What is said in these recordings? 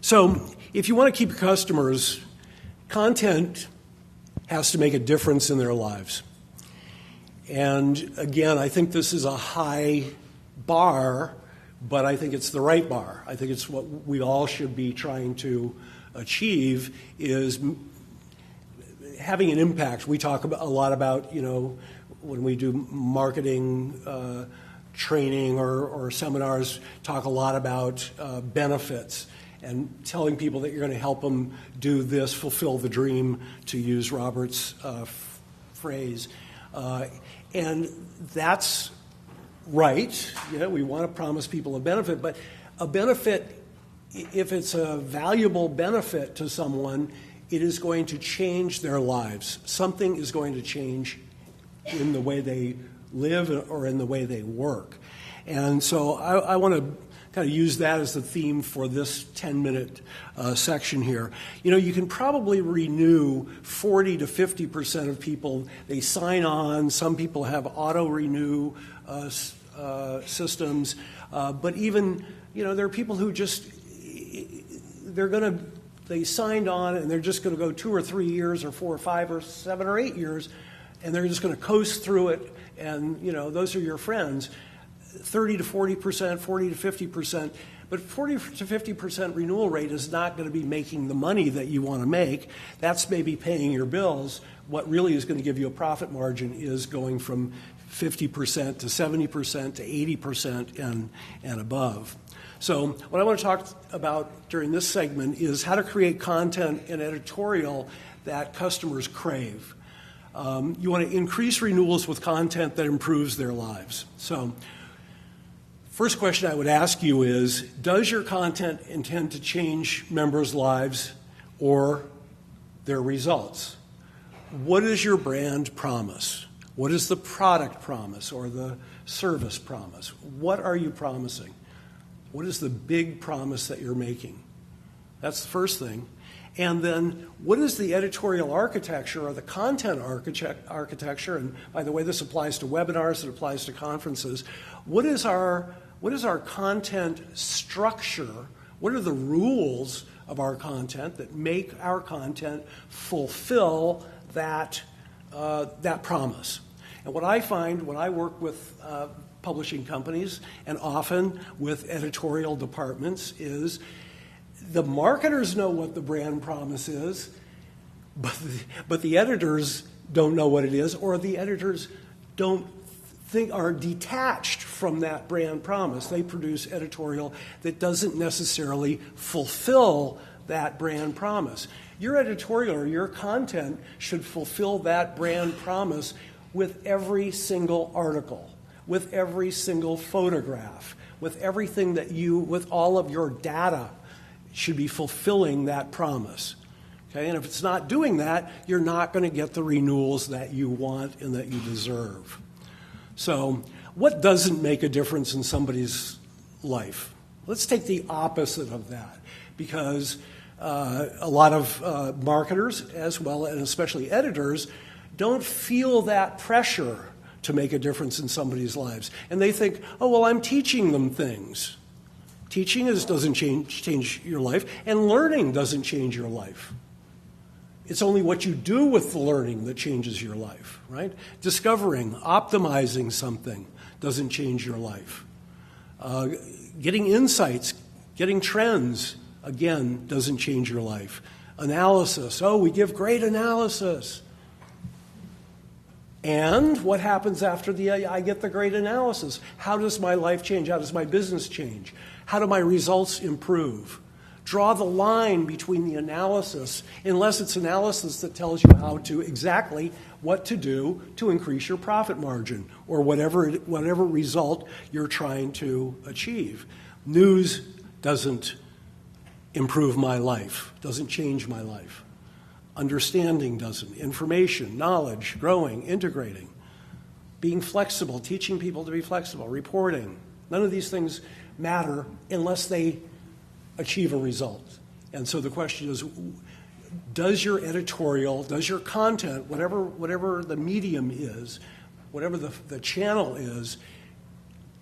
So if you want to keep customers, content has to make a difference in their lives. And again, I think this is a high bar, but I think it's the right bar. I think it's what we all should be trying to achieve, is having an impact. We talk a lot about, when we do marketing training or seminars, talk a lot about benefits and telling people that you're going to help them do this, fulfill the dream, to use Robert's phrase. And that's right. We want to promise people a benefit, but a benefit, if it's a valuable benefit to someone, it is going to change their lives. Something is going to change in the way they live or in the way they work. And so I want to kind of use that as the theme for this 10-minute section here. You can probably renew 40 to 50% of people. They sign on. Some people have auto-renew systems. But even, there are people who just, they signed on and they're just going to go 2 or 3 years or 4 or 5 or 7 or 8 years, and they're just going to coast through it, and, those are your friends. 30 to 40%, 40 to 50%, but 40 to 50% renewal rate is not going to be making the money that you want to make. That's maybe paying your bills. What really is going to give you a profit margin is going from 50% to 70% to 80% and above. So what I want to talk about during this segment is how to create content and editorial that customers crave. You want to increase renewals with content that improves their lives. So first question I would ask you is, does your content intend to change members' lives or their results? What is your brand promise? What is the product promise or the service promise? What are you promising? What is the big promise that you're making? That's the first thing. And then what is the editorial architecture or the content architecture? And by the way, this applies to webinars, it applies to conferences. What is our content structure? What are the rules of our content that make our content fulfill that promise? And what I find when I work with publishing companies and often with editorial departments is the marketers know what the brand promise is, but the editors don't know what it is, or the editors are detached from that brand promise. They produce editorial that doesn't necessarily fulfill that brand promise. Your editorial or your content should fulfill that brand promise with every single article, with every single photograph, with everything with all of your data should be fulfilling that promise. Okay? And if it's not doing that, you're not going to get the renewals that you want and that you deserve. So what doesn't make a difference in somebody's life? Let's take the opposite of that, because a lot of marketers, as well, and especially editors, don't feel that pressure to make a difference in somebody's lives. And they think, oh, well, I'm teaching them things. Teaching doesn't change your life, and learning doesn't change your life. It's only what you do with the learning that changes your life, right? Discovering, optimizing something doesn't change your life. Getting insights, getting trends, again, doesn't change your life. Analysis, we give great analysis. And what happens after I get the great analysis? How does my life change? How does my business change? How do my results improve? Draw the line between the analysis, unless it's analysis that tells you exactly what to do to increase your profit margin or whatever result you're trying to achieve. News doesn't improve my life, doesn't change my life. Understanding doesn't. Information, knowledge, growing, integrating, being flexible, teaching people to be flexible, reporting. None of these things matter unless they achieve a result. And so the question is, does your editorial, does your content, whatever the medium is, whatever the channel is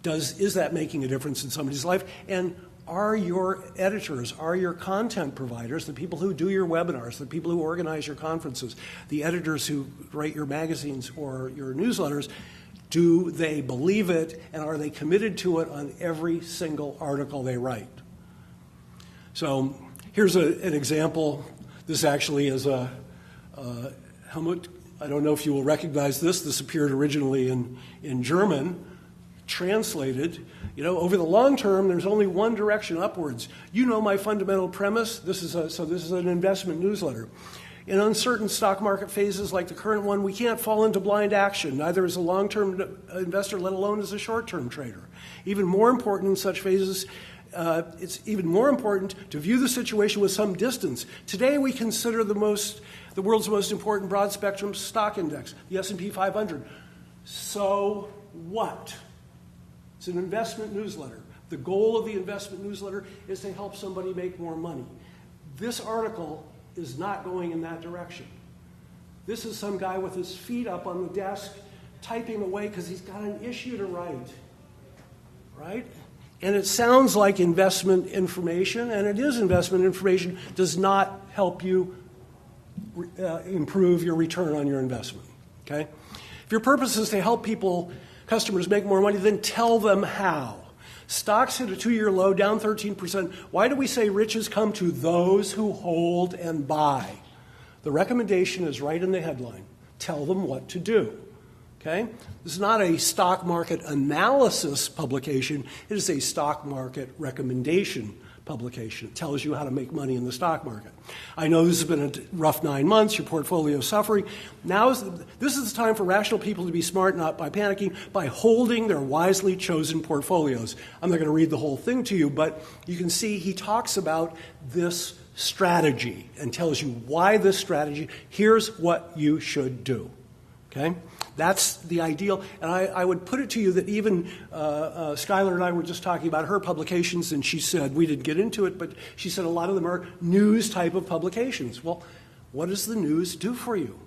that making a difference in somebody's life? And are your editors, are your content providers, the people who do your webinars, the people who organize your conferences, the editors who write your magazines or your newsletters, do they believe it, and are they committed to it on every single article they write? So here's an example. This actually is Helmut. I don't know if you will recognize this. This appeared originally in German, translated. Over the long term, there's only one direction upwards. You know my fundamental premise. This is an investment newsletter. In uncertain stock market phases like the current one, we can't fall into blind action, neither as a long-term investor, let alone as a short-term trader. Even more important in such phases, it's even more important to view the situation with some distance. Today, we consider the world's most important broad-spectrum stock index, the S&P 500. So what? It's an investment newsletter. The goal of the investment newsletter is to help somebody make more money. This article is not going in that direction. This is some guy with his feet up on the desk typing away because he's got an issue to write, right? And it sounds like investment information, and it is investment information, does not help you improve your return on your investment, okay? If your purpose is to help customers make more money, then tell them how. Stocks hit a 2-year low, down 13%. Why do we say riches come to those who hold and buy? The recommendation is right in the headline. Tell them what to do. Okay? This is not a stock market analysis publication. It is a stock market recommendation publication. It tells you how to make money in the stock market. I know this has been a rough 9 months. Your portfolio is suffering. This is the time for rational people to be smart, not by panicking, by holding their wisely chosen portfolios. I'm not going to read the whole thing to you, but you can see he talks about this strategy and tells you why this strategy. Here's what you should do. Okay? That's the ideal. And I would put it to you that even Skylar and I were just talking about her publications, and she said, we didn't get into it, but she said a lot of them are news type of publications. Well, what does the news do for you?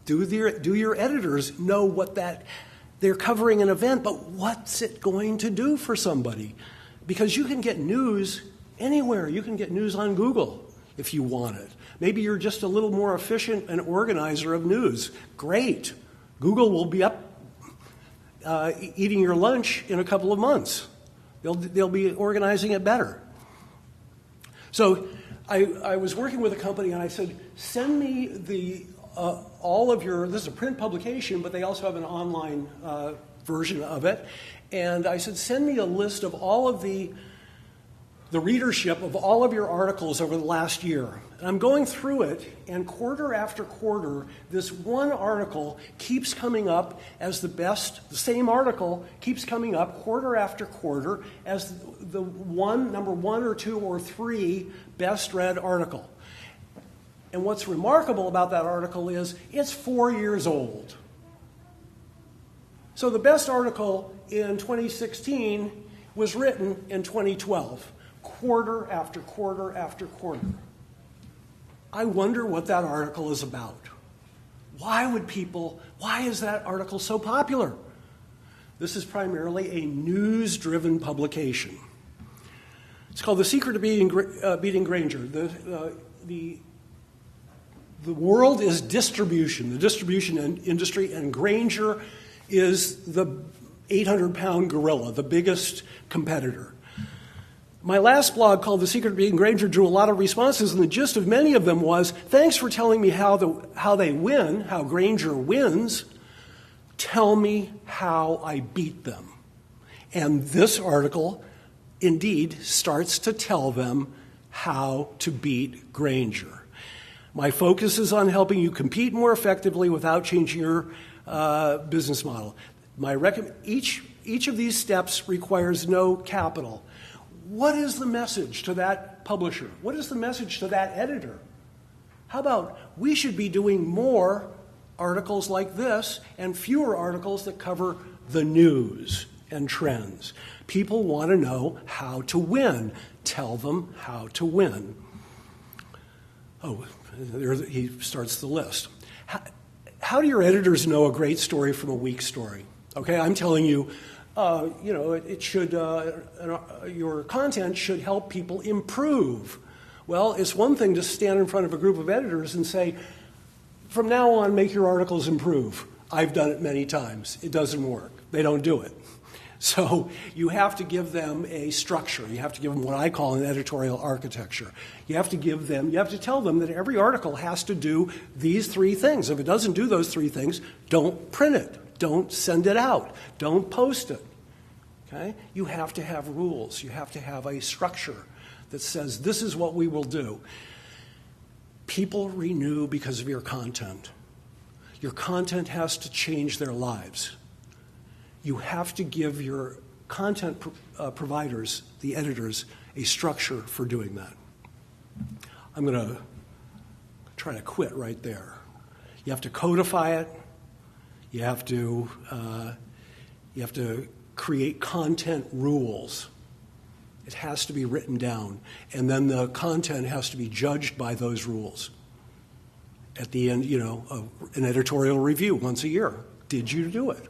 Do your editors know what they're covering an event, but what's it going to do for somebody? Because you can get news anywhere. You can get news on Google if you want it. Maybe you're just a little more efficient an organizer of news. Great. Google will be up eating your lunch in a couple of months. They'll be organizing it better. So I was working with a company, and I said, send me all of your, this is a print publication, but they also have an online version of it. And I said, send me a list of all of the readership of all of your articles over the last year. And I'm going through it, and quarter after quarter, this one article keeps coming up as the same article keeps coming up quarter after quarter as the number 1 or 2 or 3 best read article. And what's remarkable about that article is it's 4 years old. So the best article in 2016 was written in 2012. Quarter after quarter after quarter. I wonder what that article is about. Why is that article so popular? This is primarily a news-driven publication. It's called The Secret of Beating Granger. The world is distribution, the distribution industry, and Granger is the 800-pound gorilla, the biggest competitor. My last blog, called The Secret of Beating Granger, drew a lot of responses, and the gist of many of them was, thanks for telling me how they win, how Granger wins. Tell me how I beat them. And this article, indeed, starts to tell them how to beat Granger. My focus is on helping you compete more effectively without changing your business model. Each of these steps requires no capital. What is the message to that publisher? What is the message to that editor? How about we should be doing more articles like this and fewer articles that cover the news and trends? People want to know how to win. Tell them how to win. Oh, there he starts the list. How do your editors know a great story from a weak story? Okay, I'm telling you, It should, your content should help people improve. Well, it's one thing to stand in front of a group of editors and say, from now on, make your articles improve. I've done it many times. It doesn't work. They don't do it. So you have to give them a structure. You have to give them what I call an editorial architecture. You have to tell them that every article has to do these three things. If it doesn't do those three things, don't print it. Don't send it out. Don't post it. Okay? You have to have rules. You have to have a structure that says this is what we will do. People renew because of your content. Your content has to change their lives. You have to give your content providers, the editors, a structure for doing that. I'm going to try to quit right there. You have to codify it. You have to create content rules. It has to be written down, and then the content has to be judged by those rules. At the end, an editorial review once a year. Did you do it?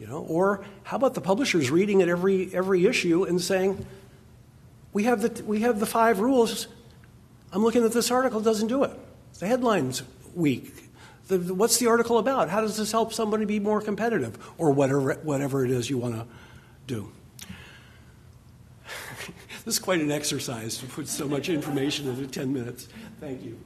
Or how about the publishers reading it every issue and saying, we have the 5 rules. I'm looking at this article, doesn't do it. The headline's weak. What's the article about? How does this help somebody be more competitive? Or whatever it is you want to do. This is quite an exercise to put so much information into 10 minutes. Thank you.